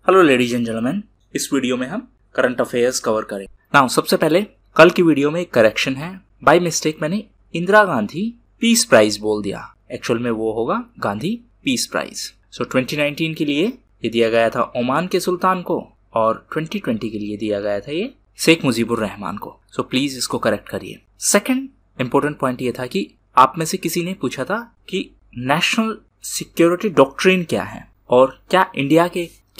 Hello ladies and gentleman, इस video में हम करंट अफेयर्स कवर करेंगे। नाउ सबसे पहले कल की वीडियो में एक करेक्शन है। बाय मिस्टेक मैंने इंदिरा गांधी पीस प्राइज बोल दिया, एक्चुअल में वो होगा गांधी पीस प्राइज। सो 2019 के लिए ये दिया गया था ओमान के सुल्तान को और 2020 के लिए दिया गया था ये शेख मुजीबुर रहमान को। सो प्लीज इसको करेक्ट करिए। सेकंड इंपॉर्टेंट पॉइंट ये था कि आप में से किसी ने पूछा था कि नेशनल सिक्योरिटी डॉक्ट्रिन क्या है और क्या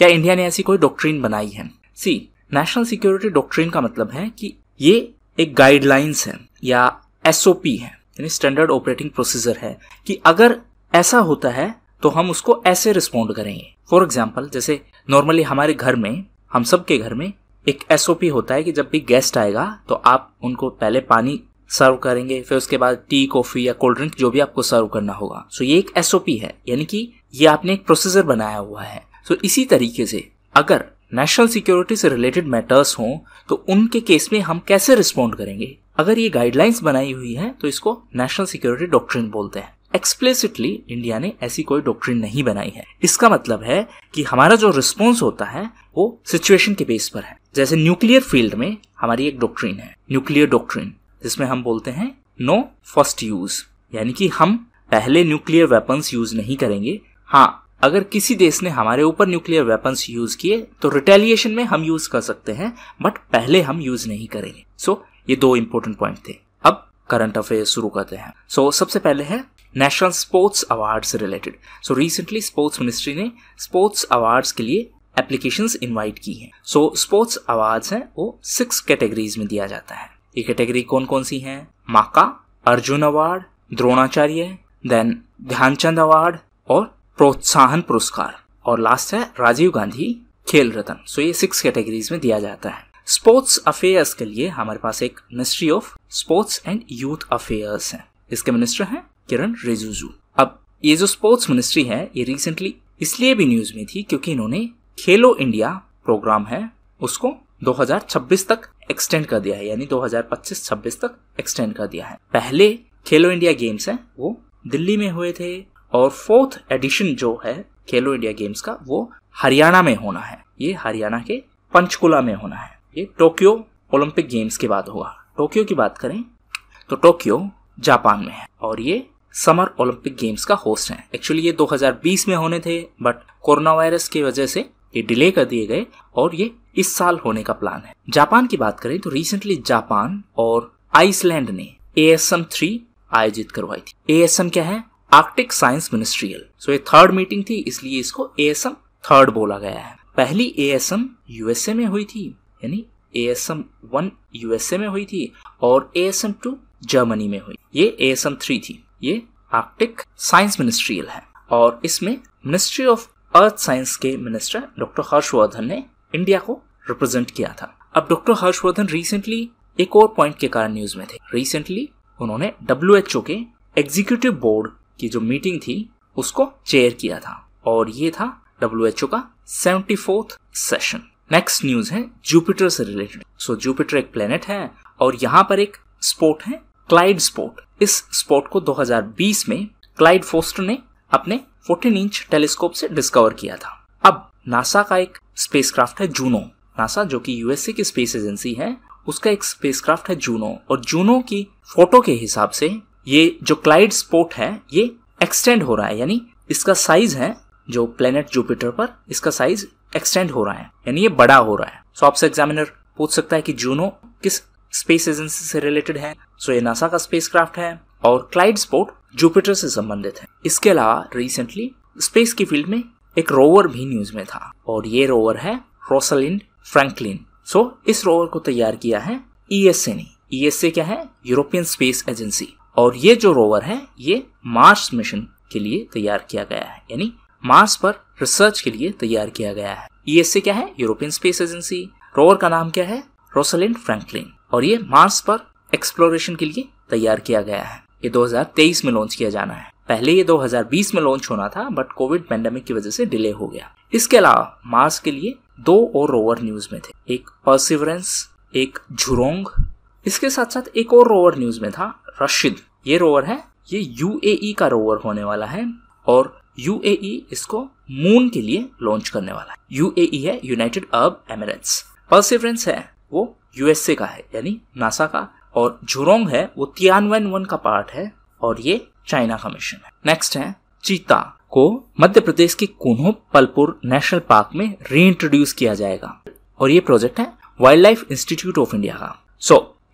इंडिया ने ऐसी कोई डॉक्ट्रिन बनाई है। सी, नेशनल सिक्योरिटी डॉक्ट्रिन का मतलब है कि ये एक गाइडलाइंस है या एसओपी है, यानी स्टैंडर्ड ऑपरेटिंग प्रोसीजर है कि अगर ऐसा होता है तो हम उसको ऐसे रिस्पॉन्ड करेंगे। फॉर एग्जाम्पल, जैसे नॉर्मली हमारे घर में, हम सबके घर में एक एसओपी होता है कि जब भी गेस्ट आएगा तो आप उनको पहले पानी सर्व करेंगे, फिर उसके बाद टी, कॉफी या कोल्ड ड्रिंक जो भी आपको सर्व करना होगा। सो ये एक एसओपी है, यानी कि ये आपने एक प्रोसीजर बनाया हुआ है। सो इसी तरीके से अगर नेशनल सिक्योरिटी से रिलेटेड मैटर्स हों तो उनके केस में हम कैसे रिस्पॉन्ड करेंगे। अगर ये गाइडलाइंस बनाई हुई है तो इसको नेशनल सिक्योरिटी डॉक्ट्रिन बोलते हैं। एक्सप्लिसिटली इंडिया ने ऐसी कोई डॉक्ट्रिन नहीं बनाई है। इसका मतलब है कि हमारा जो रिस्पॉन्स होता है वो सिचुएशन के बेस पर है। जैसे न्यूक्लियर फील्ड में हमारी एक डॉक्ट्रिन है, न्यूक्लियर डॉक्ट्रिन, जिसमें हम बोलते हैं नो फर्स्ट यूज, यानी कि हम पहले न्यूक्लियर वेपन्स यूज नहीं करेंगे। हाँ, अगर किसी देश ने हमारे ऊपर न्यूक्लियर वेपन्स यूज किए तो रिटेलिएशन में हम यूज कर सकते हैं, बट पहले हम यूज नहीं करेंगे। सो ये दो इंपॉर्टेंट पॉइंट थे। अब करंट अफेयर शुरू करते हैं। सो सबसे पहले है नेशनल स्पोर्ट्स अवार्ड से related. So recently sports ministry ने स्पोर्ट्स अवार्ड्स के लिए एप्लीकेशंस इनवाइट की हैं। सो स्पोर्ट्स अवार्ड्स हैं वो 6 कैटेगरीज में दिया जाता है। ये कैटेगरी कौन कौन सी हैं? MAKA, Arjuna award, Dronacharya, then Dhyan Chand award और प्रोत्साहन पुरस्कार, और लास्ट है राजीव गांधी खेल रत्न। सो ये 6 कैटेगरीज में दिया जाता है। स्पोर्ट्स अफेयर्स के लिए हमारे पास एक ministry of sports and youth affairs है। इसके मिनिस्टर हैं किरण रिजिजू। अब ये जो स्पोर्ट्स मिनिस्ट्री है ये रिसेंटली इसलिए भी न्यूज में थी क्योंकि इन्होंने खेलो इंडिया प्रोग्राम है उसको 2026 तक एक्सटेंड कर दिया है, यानी 2025-26 तक एक्सटेंड कर दिया है। पहले खेलो इंडिया गेम्स है वो दिल्ली में हुए थे और 4th एडिशन जो है खेलो इंडिया गेम्स का वो हरियाणा में होना है। ये हरियाणा के पंचकुला में होना है। ये टोक्यो ओलंपिक गेम्स के बाद होगा। टोक्यो की बात करें तो टोक्यो जापान में है और ये समर ओलंपिक गेम्स का होस्ट है। एक्चुअली ये 2020 में होने थे, बट कोरोना वायरस की वजह से ये डिले कर दिए गए और ये इस साल होने का प्लान है। जापान की बात करें तो रिसेंटली जापान और आइसलैंड ने ASM 3 आयोजित करवाई थी। ASM क्या है? Arctic science ministerial. सो ये 3rd मीटिंग थी, इसलिए इसको ASM 3rd बोला गया है। पहली ASM USA में हुई थी, यानी ASM 1 USA में हुई थी और ASM 2 जर्मनी में हुई। ये ASM 3 थी। ये आर्कटिक साइंस मिनिस्ट्रियल है और इसमें मिनिस्ट्री ऑफ अर्थ साइंस के मिनिस्टर डॉक्टर हर्षवर्धन ने इंडिया को रिप्रेजेंट किया था। अब डॉक्टर हर्षवर्धन रिसेंटली एक और पॉइंट के कारण न्यूज में थे। रिसेंटली उन्होंने WHO के एग्जीक्यूटिव बोर्ड की जो मीटिंग थी उसको चेयर किया था और ये था WHO का 74th सेशन। नेक्स्ट न्यूज है जुपिटर से रिलेटेड। सो जुपिटर एक प्लेनेट है और यहाँ पर एक स्पोर्ट है क्लाइड स्पोर्ट। इस स्पोर्ट को 2020 में क्लाइड फोस्टर ने अपने 14 इंच टेलीस्कोप से डिस्कवर किया था। अब नासा का एक स्पेसक्राफ्ट है जूनो। नासा जो कि USA की स्पेस एजेंसी है उसका एक स्पेसक्राफ्ट है जूनो और जूनो की फोटो के हिसाब से ये जो क्लाइड स्पोर्ट है ये एक्सटेंड हो रहा है, यानी इसका साइज है जो प्लेनेट जुपिटर पर इसका साइज एक्सटेंड हो रहा है, यानी ये बड़ा हो रहा है। सो आपसे एग्जामिनर पूछ सकता है कि जूनो किस स्पेस एजेंसी से रिलेटेड है। सो ये नासा का स्पेसक्राफ्ट है और क्लाइड स्पोर्ट जुपिटर से संबंधित है। इसके अलावा रिसेंटली स्पेस की फील्ड में एक रोवर भी न्यूज में था और ये रोवर है रोसलिंड फ्रैंकलिन। सो इस रोवर को तैयार किया है ESA ने। ESA क्या है? European space agency. और ये जो रोवर है ये मार्स मिशन के लिए तैयार किया गया है, यानी मार्स पर रिसर्च के लिए तैयार किया गया है। ESA क्या है? European space agency. रोवर का नाम क्या है? रोसलिंड फ्रैंकलिन। और ये मार्स पर एक्सप्लोरेशन के लिए तैयार किया गया है। ये 2023 में लॉन्च किया जाना है। पहले ये 2020 में लॉन्च होना था, बट कोविड पैंडेमिक की वजह से डिले हो गया। इसके अलावा मार्स के लिए 2 और रोवर न्यूज में थे, एक परसिवरेंस, एक झुरोंग। इसके साथ साथ एक और रोवर न्यूज में था, रशीद। ये रोवर है, ये UAE का रोवर होने वाला है और यूएई इसको मून के लिए लॉन्च करने वाला है। यूएई है यूनाइटेड अरब एमिरेट्स। परसिवरेंस है वो यूएसए का है यानी नासा का, और झुरोंग है वो तियानवन-1 का पार्ट है और ये चाइना का मिशन है। नेक्स्ट है चीता को मध्य प्रदेश के कुन्हो पलपुर नेशनल पार्क में रीइंट्रोड्यूस किया जाएगा और ये प्रोजेक्ट है wild life institute of India का।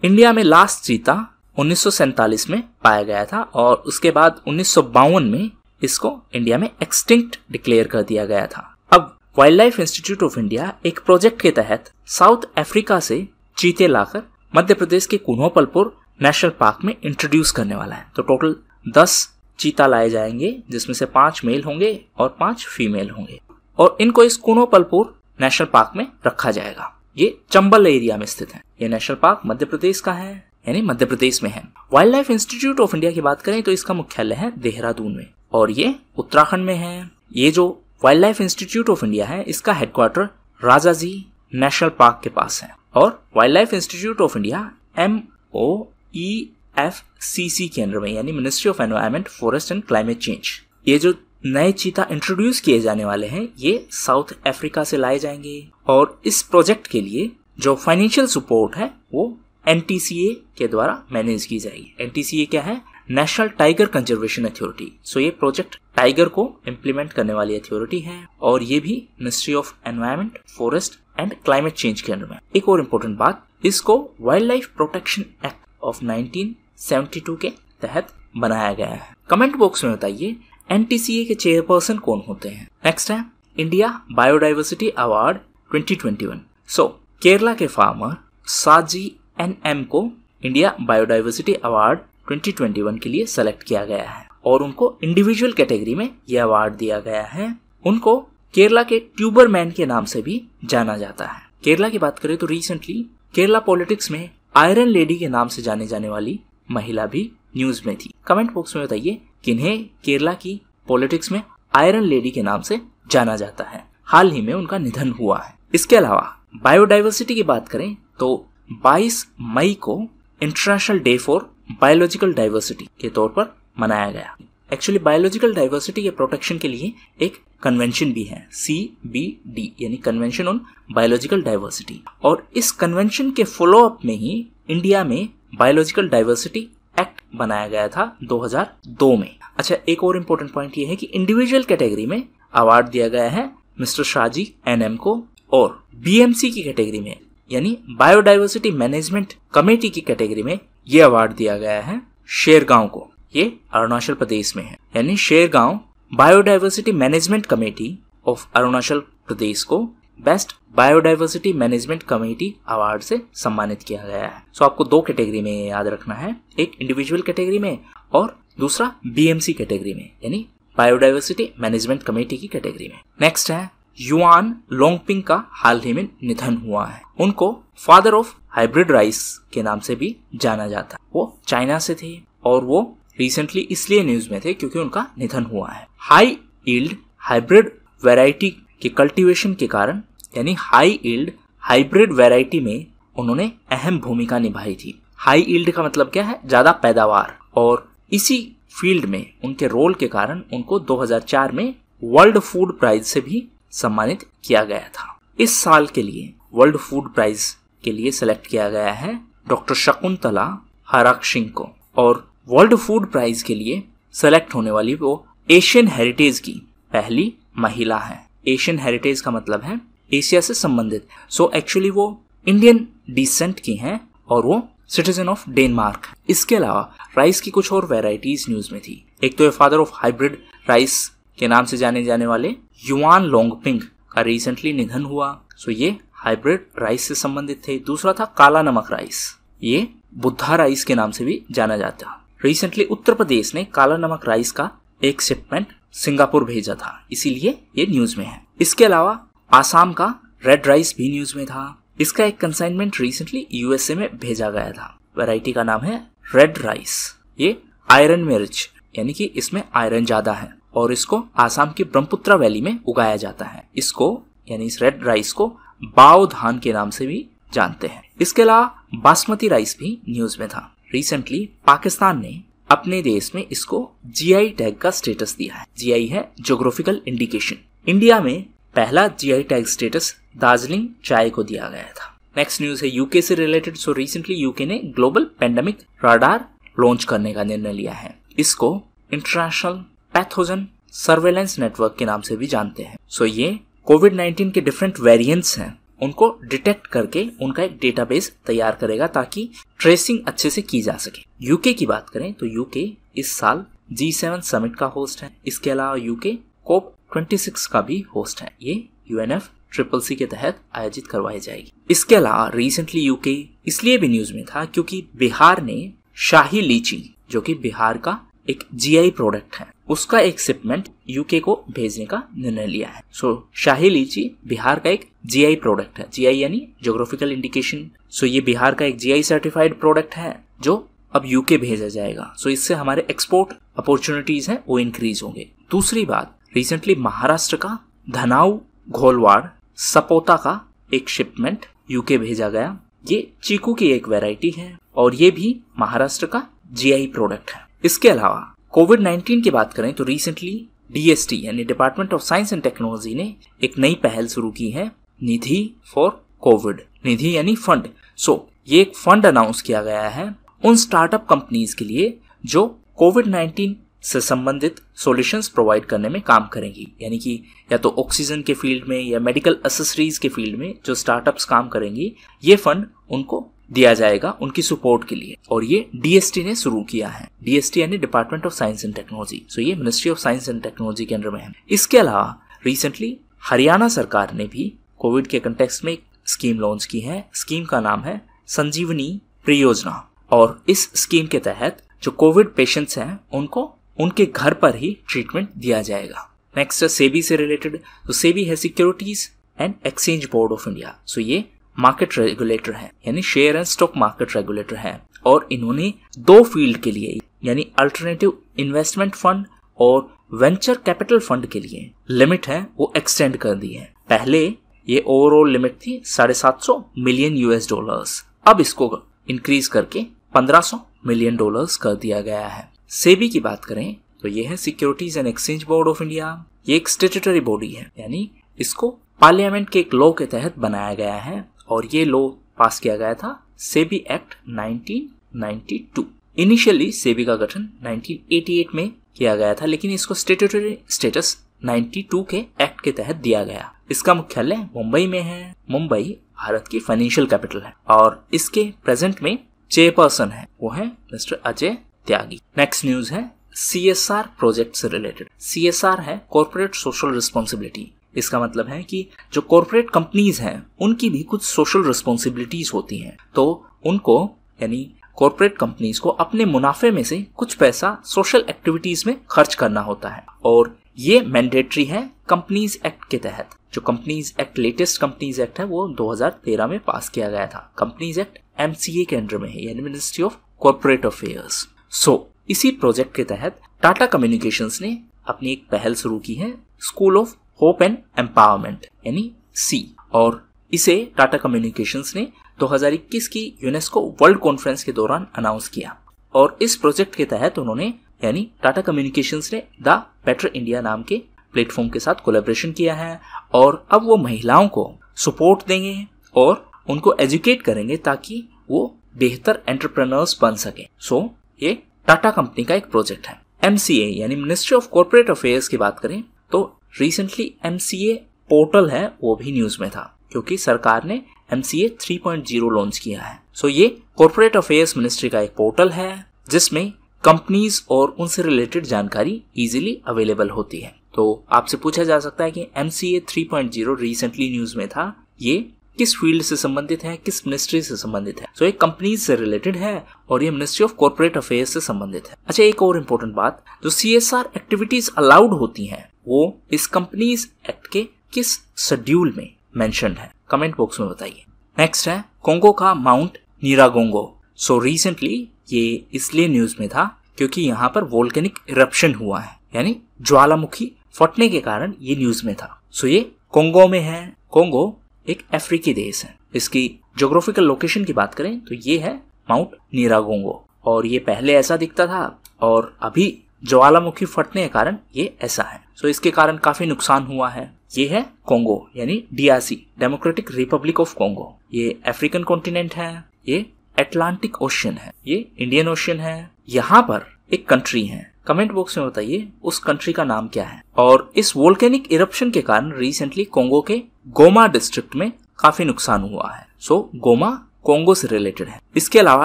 इंडिया में लास्ट चीता 1947 में पाया गया था और उसके बाद 1952 में इसको इंडिया में एक्सटिंक्ट डिक्लेयर कर दिया गया था। अब wild life institute of India एक प्रोजेक्ट के तहत साउथ अफ्रीका से चीते लाकर मध्य प्रदेश के कुन्हो पलपुर नेशनल पार्क में इंट्रोड्यूस करने वाला है। तो टोटल 10 चीता लाए जाएंगे जिसमें से 5 मेल होंगे और 5 फीमेल होंगे और इनको इस कुन्हो पलपुर नेशनल पार्क में रखा जाएगा। ये चंबल एरिया में स्थित है। ये नेशनल पार्क मध्य प्रदेश का है यानी मध्य प्रदेश में है। Wild life institute of India की बात करें तो इसका मुख्यालय है देहरादून में और ये उत्तराखंड में है। ये जो wild life institute of India है इसका हेडक्वार्टर राजाजी नेशनल पार्क के पास है और wild life institute of India MOEFCC के अंडर में यानी ministry of environment, forest and climate change. ये जो नए चीता इंट्रोड्यूस किए जाने वाले हैं ये साउथ अफ्रीका से लाए जाएंगे और इस प्रोजेक्ट के लिए जो फाइनेंशियल सपोर्ट है वो NTCA के द्वारा मैनेज की जाएगी। NTCA क्या है? National tiger conservation authority. So ये प्रोजेक्ट टाइगर को इम्प्लीमेंट करने वाली अथॉरिटी है और ये भी ministry of environment, forest and climate change के अंडर में। एक और इम्पोर्टेंट बात, इसको wild life protection act of 1972 के तहत बनाया गया है। कमेंट बॉक्स में बताइए NTCA के चेयरपर्सन कौन होते हैं। नेक्स्ट है इंडिया बायोडाइवर्सिटी अवार्ड 2021। केरला के फार्मर साजी NM को इंडिया बायोडाइवर्सिटी अवार्ड 2021 के लिए सेलेक्ट किया गया है और उनको इंडिविजुअल कैटेगरी में यह अवार्ड दिया गया है। उनको केरला के ट्यूबर मैन के नाम से भी जाना जाता है। केरला की बात करें तो रिसेंटली केरला पॉलिटिक्स में आयरन लेडी के नाम से जाने जाने वाली महिला भी न्यूज में थी। कमेंट बॉक्स में बताइए किन्हें केरला की पॉलिटिक्स में आयरन लेडी के नाम से जाना जाता है। हाल ही में उनका निधन हुआ है। इसके अलावा बायोडाइवर्सिटी की बात करें तो 22 मई को international day for biological diversity के तौर पर मनाया गया। एक्चुअली बायोलॉजिकल डाइवर्सिटी के प्रोटेक्शन के लिए एक कन्वेंशन भी है, CBD यानी कन्वेंशन ऑन बायोलॉजिकल डाइवर्सिटी, और इस कन्वेंशन के फॉलो अप में ही इंडिया में बायोलॉजिकल डाइवर्सिटी एक्ट बनाया गया था 2002 में। अच्छा, एक और इम्पोर्टेंट पॉइंट ये है कि इंडिविजुअल कैटेगरी में अवार्ड दिया गया है मिस्टर शाजी NM को और BMC की कैटेगरी में यानी बायोडाइवर्सिटी मैनेजमेंट कमेटी की कैटेगरी में ये अवार्ड दिया गया है शेरगांव को। ये अरुणाचल प्रदेश में है यानी Shergaon biodiversity management committee of Arunachal Pradesh को best biodiversity management committee award से सम्मानित किया गया है। सो आपको 2 कैटेगरी में याद रखना है, एक इंडिविजुअल कैटेगरी में और दूसरा BMC कैटेगरी में यानी बायोडाइवर्सिटी मैनेजमेंट कमेटी की कैटेगरी में। नेक्स्ट है युआन लोंगपिंग का हाल ही में निधन हुआ है। उनको फादर ऑफ हाइब्रिड राइस के नाम से भी जाना जाता है। वो चाइना से थे और वो रिसेंटली इसलिए न्यूज में थे क्योंकि उनका निधन हुआ है। हाई यील्ड हाइब्रिड वैरायटी के कल्टीवेशन के कारण यानी हाई यील्ड हाइब्रिड वैरायटी में उन्होंने अहम भूमिका निभाई थी। हाई यील्ड का मतलब क्या है? ज्यादा पैदावार, और इसी फील्ड में उनके रोल के कारण उनको 2004 में वर्ल्ड फूड प्राइज से भी सम्मानित किया गया था। इस साल के लिए वर्ल्ड फूड प्राइज के लिए सिलेक्ट किया गया है डॉक्टर शकुंतला हराक्शिंग को, और वर्ल्ड फूड प्राइज के लिए सेलेक्ट होने वाली वो एशियन हेरिटेज की पहली महिला है। एशियन हेरिटेज का मतलब है एशिया से संबंधित। सो एक्चुअली वो इंडियन डिसेंट की हैं और वो सिटीजन ऑफ डेनमार्क। इसके अलावा राइस की कुछ और वैरायटीज न्यूज में थी। एक तो फादर ऑफ हाइब्रिड राइस के नाम से जाने जाने वाले युआन लोंगपिंग का रिसेंटली निधन हुआ। सो ये हाइब्रिड राइस से संबंधित थे। दूसरा था काला नमक राइस, ये बुद्धा राइस के नाम से भी जाना जाता। रिसेंटली उत्तर प्रदेश ने काला नमक राइस का एक शिपमेंट सिंगापुर भेजा था, इसीलिए ये न्यूज में है। इसके अलावा आसाम का रेड राइस भी न्यूज में था। इसका एक कंसाइनमेंट रिसेंटली USA में भेजा गया था। वैरायटी का नाम है रेड राइस। ये आयरन में रिच यानी कि इसमें आयरन ज्यादा है और इसको आसाम की ब्रह्मपुत्रा वैली में उगाया जाता है। इसको यानी इस रेड राइस को बाओ धान के नाम से भी जानते हैं। इसके अलावा बासमती राइस भी न्यूज में था। रिसेंटली पाकिस्तान ने अपने देश में इसको जीआई टैग का स्टेटस दिया है। जीआई है ज्योग्राफिकल इंडिकेशन। इंडिया में पहला जीआई टैग स्टेटस दार्जिलिंग चाय को दिया गया था। नेक्स्ट न्यूज है यूके से रिलेटेड। सो रिसेंटली यूके ने ग्लोबल पेंडेमिक राडार लॉन्च करने का निर्णय लिया है। इसको इंटरनेशनल पैथोजन सर्वेलेंस नेटवर्क के नाम से भी जानते हैं। सो ये कोविड-19 के डिफरेंट वेरिएंट्स हैं, उनको डिटेक्ट करके उनका एक डेटाबेस तैयार करेगा ताकि ट्रेसिंग अच्छे से की जा सके। यूके की बात करें तो यूके इस साल G7 समिट का होस्ट है। इसके अलावा यूके COP26 का भी होस्ट है। ये UNFCCC के तहत आयोजित करवाई जाएगी। इसके अलावा रिसेंटली यूके इसलिए भी न्यूज में था क्योंकि बिहार ने शाही लीची, जो कि बिहार का एक जीआई प्रोडक्ट है, उसका एक शिपमेंट यूके को भेजने का निर्णय लिया है। सो शाही लीची बिहार का एक जीआई प्रोडक्ट है। जीआई यानी ज्योग्राफिकल इंडिकेशन। सो ये बिहार का एक जीआई सर्टिफाइड प्रोडक्ट है जो अब यूके भेजा जाएगा। सो इससे हमारे एक्सपोर्ट अपॉर्चुनिटीज हैं वो इंक्रीज होंगे। दूसरी बात, रिसेंटली महाराष्ट्र का धनाऊ घोलवाड़ सपोता का एक शिपमेंट यूके भेजा गया। ये चीकू की एक वैरायटी है और ये भी महाराष्ट्र का जीआई प्रोडक्ट है। इसके अलावा कोविड-19 की बात करें तो रिसेंटली DST यानी department of science and technology ने एक नई पहल शुरू की है, निधि फॉर कोविड। निधि यानी फंड। सो ये एक फंड अनाउंस किया गया है उन स्टार्टअप कंपनीज के लिए जो कोविड-19 से संबंधित सॉल्यूशंस प्रोवाइड करने में काम करेंगी। यानी कि या तो ऑक्सीजन के फील्ड में या मेडिकल एसेसरीज के फील्ड में जो स्टार्टअप्स काम करेंगी, ये फंड उनको दिया जाएगा उनकी सपोर्ट के लिए। और ये DST ने शुरू किया है। DST यानी department of science and technology. So ये ministry of science and technology के अंडर में है। इसके अलावा रिसेंटली हरियाणा सरकार ने भी कोविड के कंटेक्स्ट में एक स्कीम लॉन्च की है। स्कीम का नाम है संजीवनी परियोजना और इस स्कीम के तहत जो कोविड पेशेंट्स हैं उनको उनके घर पर ही ट्रीटमेंट दिया जाएगा। नेक्स्ट सेबी से रिलेटेड। तो सेबी है securities and exchange board of India. So ये मार्केट रेगुलेटर है यानी share and stock market regulator है और इन्होंने 2 फील्ड के लिए यानी अल्टरनेटिव इन्वेस्टमेंट फंड और वेंचर कैपिटल फंड के लिए लिमिट है वो एक्सटेंड कर दी है। पहले ये ओवरऑल लिमिट थी $750 मिलियन। अब इसको इंक्रीज करके $1500 मिलियन कर दिया गया है। सेबी की बात करें तो ये है securities and exchange board of India. ये एक स्टैट्यूटरी बॉडी है यानी इसको पार्लियामेंट के एक लॉ के तहत बनाया गया है और ये लॉ पास किया गया था सेबी एक्ट 1992। इनिशियली सेबी का गठन 1988 में किया गया था, लेकिन इसको स्टैट्यूटरी स्टेटस 92 के एक्ट के तहत दिया गया। इसका मुख्यालय मुंबई में है। मुंबई भारत की फाइनेंशियल कैपिटल है और इसके प्रेजेंट में चेयरपर्सन है वो है mister Ajay Tyagi. Next news है CSR प्रोजेक्ट से रिलेटेड। CSR है कॉर्पोरेट सोशल रिस्पॉन्सिबिलिटी। इसका मतलब है कि जो कॉर्पोरेट कंपनीज हैं उनकी भी कुछ सोशल रिस्पॉन्सिबिलिटीज होती हैं, तो उनको यानी कॉर्पोरेट कंपनीज को अपने मुनाफे में से कुछ पैसा सोशल एक्टिविटीज में खर्च करना होता है और ये मैंडेटरी है कंपनीज एक्ट के तहत। जो companies act latest companies act है वो 2013 में पास किया गया था। कंपनीज एक्ट MCA के अंडर में है यानी मिनिस्ट्री ऑफ कॉर्पोरेट अफेयर्स। सो इसी प्रोजेक्ट के तहत टाटा कम्युनिकेशंस ने अपनी एक पहल शुरू की है, school of hope and empowerment यानी C, और इसे टाटा कम्युनिकेशंस ने 2021 की यूनेस्को वर्ल्ड कॉन्फ्रेंस के दौरान अनाउंस किया। और इस प्रोजेक्ट के तहत उन्होंने यानी टाटा कम्युनिकेशंस ने द बेटर इंडिया नाम के प्लेटफॉर्म के साथ कोलैबोरेशन किया है और अब वो महिलाओं को सपोर्ट देंगे और उनको एजुकेट करेंगे ताकि वो बेहतर एंटरप्रेन्योर्स बन सके। सो ये टाटा कंपनी का एक प्रोजेक्ट है। MCA यानी मिनिस्ट्री ऑफ कॉर्पोरेट अफेयर्स की बात करें तो रिसेंटली MCA पोर्टल है वो भी न्यूज में था क्योंकि सरकार ने MCA 3.0 लॉन्च किया है। सो ये कॉर्पोरेट अफेयर्स मिनिस्ट्री का एक पोर्टल है जिसमें कंपनीज और उनसे रिलेटेड जानकारी इजीली अवेलेबल होती है। तो आपसे पूछा जा सकता है कि MCA 3.0 रिसेंटली न्यूज में था, ये किस फील्ड से संबंधित है, किस मिनिस्ट्री से संबंधित है? सो ये कंपनीज से रिलेटेड है और ये मिनिस्ट्री ऑफ कॉर्पोरेट अफेयर्स से संबंधित है। अच्छा, एक और इम्पोर्टेंट बात, जो CSR एक्टिविटीज अलाउड होती हैं वो इस कंपनीज एक्ट के किस शेड्यूल में मेंशन्ड है? कमेंट बॉक्स में बताइए। नेक्स्ट है कोंगो का माउंट नीरागोंगो। सो रिसेंटली ये इसलिए न्यूज में था क्योंकि यहाँ पर वोल्केनिक इरप्शन हुआ है यानी ज्वालामुखी फटने के कारण ये न्यूज में था। सो ये कोंगो में है। कोंगो एक अफ्रीकी देश है। इसकी ज्योग्राफिकल लोकेशन की बात करें तो ये है माउंट नीरागोंगो और ये पहले ऐसा दिखता था और अभी ज्वालामुखी फटने के कारण ये ऐसा है। सो इसके कारण काफी नुकसान हुआ है। ये है कोंगो यानी DRC, democratic Republic of Congo. ये अफ्रीकन कॉन्टिनेंट है, ये अटलांटिक ओशियन है, ये इंडियन ओशियन है। यहाँ पर एक कंट्री है, कमेंट बॉक्स में बताइए उस कंट्री का नाम क्या है। और इस वोल्केनिक इरप्शन के कारण रिसेंटली कोंगो के गोमा डिस्ट्रिक्ट में काफी नुकसान हुआ है। सो गोमा कोंगो से रिलेटेड है। इसके अलावा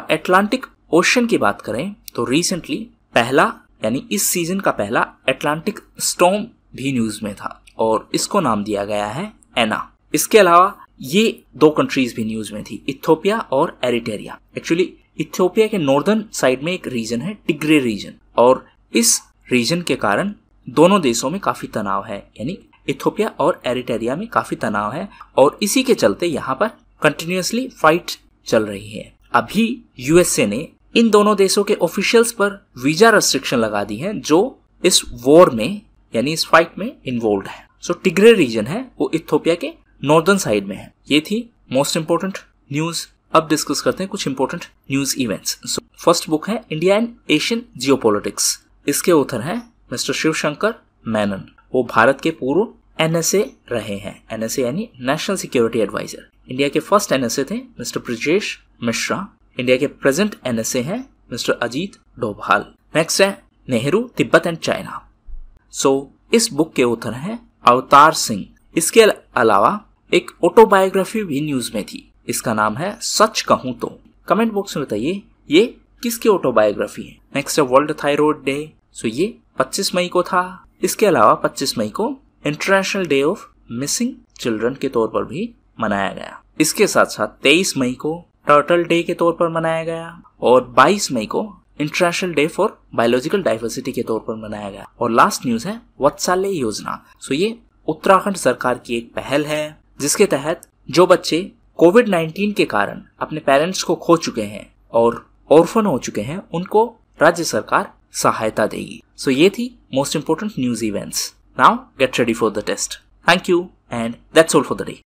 अटलांटिक ओशन की बात करें तो रिसेंटली पहला यानी इस सीजन का पहला अटलांटिक स्टॉर्म भी न्यूज में था और इसको नाम दिया गया है एना। इसके अलावा ये 2 कंट्रीज भी न्यूज में थी, इथियोपिया और एरिट्रिया। एक्चुअली इथियोपिया के नॉर्दर्न साइड में एक रीजन है, टिग्रे रीजन, और इस रीजन के कारण दोनों देशों में काफी तनाव है, यानी इथियोपिया और एरिट्रिया में काफी तनाव है और इसी के चलते यहाँ पर कंटिन्यूअसली फाइट चल रही है। अभी यूएसए ने इन दोनों देशों के ऑफिशियल्स पर वीजा रेस्ट्रिक्शन लगा दी है जो इस वॉर में यानी इस फाइट में इन्वॉल्व है। सो टिग्रे रीजन है वो इथियोपिया के नॉर्दर्न साइड में है। ये थी मोस्ट इंपोर्टेंट न्यूज। अब डिस्कस करते हैं कुछ important news events. So first book है इंडिया एंड एशियन जियोपॉलिटिक्स। इसके ऑथर हैं मिस्टर शिवशंकर मेनन। वो भारत के पूर्व NSA रहे हैं। NSA यानी नेशनल सिक्योरिटी एडवाइजर। इंडिया के फर्स्ट NSA थे मिस्टर ब्रजेश मिश्रा। इंडिया के प्रेजेंट NSA हैं मिस्टर अजीत डोभाल। नेक्स्ट है नेहरू, तिब्बत एंड चाइना। सो इस बुक के ऑथर हैं अवतार सिंह। इसके अलावा एक ऑटोबायोग्राफी भी न्यूज में थी, इसका नाम है सच कहूं तो। कमेंट बॉक्स में बताइए ये किसकी ऑटोबायोग्राफी है। नेक्स्ट है वर्ल्ड थायराइड डे। सो ये 25 मई को था। इसके अलावा 25 मई को international day of missing children के तौर पर भी मनाया गया। इसके साथ साथ 23 मई को टर्टल डे के तौर पर मनाया गया और 22 मई को international day for biological diversity के तौर पर मनाया गया। और लास्ट न्यूज है वत्सल्य योजना। सो ये उत्तराखंड सरकार की एक पहल है जिसके तहत जो बच्चे कोविड-19 के कारण अपने पेरेंट्स को खो चुके हैं और ऑर्फन हो चुके हैं उनको राज्य सरकार सहायता देगी। सो ये थी most important news events. Now get ready for the test. Thank you and that's all for the day.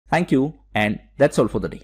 Thank you and that's all for the day.